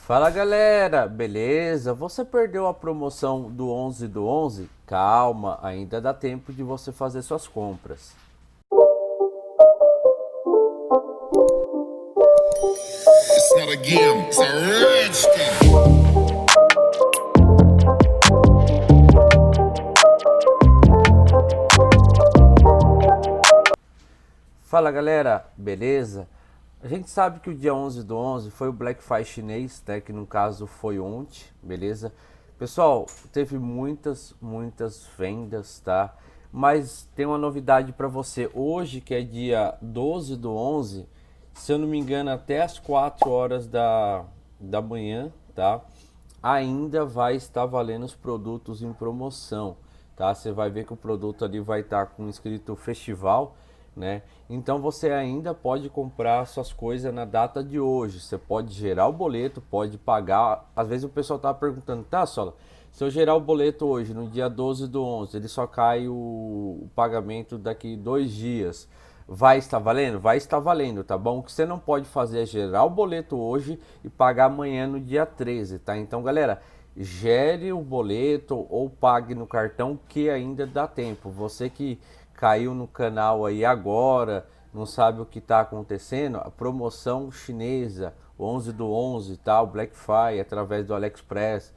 Fala galera, beleza? Você perdeu a promoção do 11 do 11? Calma, ainda dá tempo de você fazer suas compras. It's not a game, it's a rich thing. Fala galera, beleza? A gente sabe que o dia 11 do 11 foi o Black Friday chinês, né? Que no caso foi ontem, beleza? Pessoal, teve muitas vendas, tá? Mas tem uma novidade para você. Hoje, que é dia 12 do 11, se eu não me engano, até as 4 horas da manhã, tá? Ainda vai estar valendo os produtos em promoção, tá? Você vai ver que o produto ali vai estar com escrito festival, né? Então você ainda pode comprar suas coisas na data de hoje. Você pode gerar o boleto, pode pagar. Às vezes o pessoal tá perguntando, tá, Sola, se eu gerar o boleto hoje, no dia 12 do 11, ele só cai o pagamento daqui 2 dias. Vai estar valendo? Vai estar valendo, tá bom? O que você não pode fazer é gerar o boleto hoje e pagar amanhã no dia 13, tá? Então, galera, gere o boleto ou pague no cartão que ainda dá tempo. Você que caiu no canal aí agora, não sabe o que está acontecendo, a promoção chinesa, 11 do 11, tá? O Black Friday, através do AliExpress,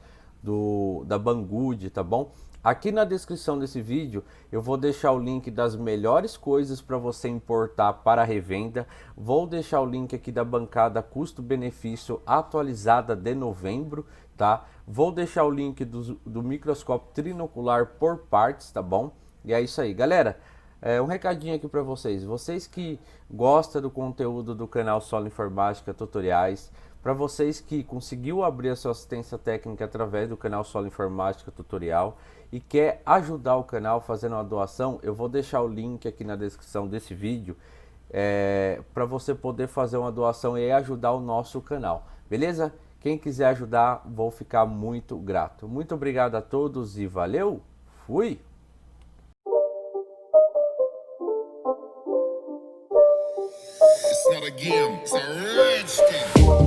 da Banggood, tá bom? Aqui na descrição desse vídeo eu vou deixar o link das melhores coisas para você importar para revenda. Vou deixar o link aqui da bancada custo-benefício atualizada de novembro, tá? Vou deixar o link do microscópio trinocular por partes, tá bom? E é isso aí, galera. Um recadinho aqui para vocês. Vocês que gostam do conteúdo do canal Solo Informática Tutoriais, para vocês que conseguiu abrir a sua assistência técnica através do canal Solo Informática Tutorial e quer ajudar o canal fazendo uma doação, eu vou deixar o link aqui na descrição desse vídeo para você poder fazer uma doação e ajudar o nosso canal, beleza? Quem quiser ajudar, vou ficar muito grato. Muito obrigado a todos e valeu, fui! It's not a game, it's a rich thing.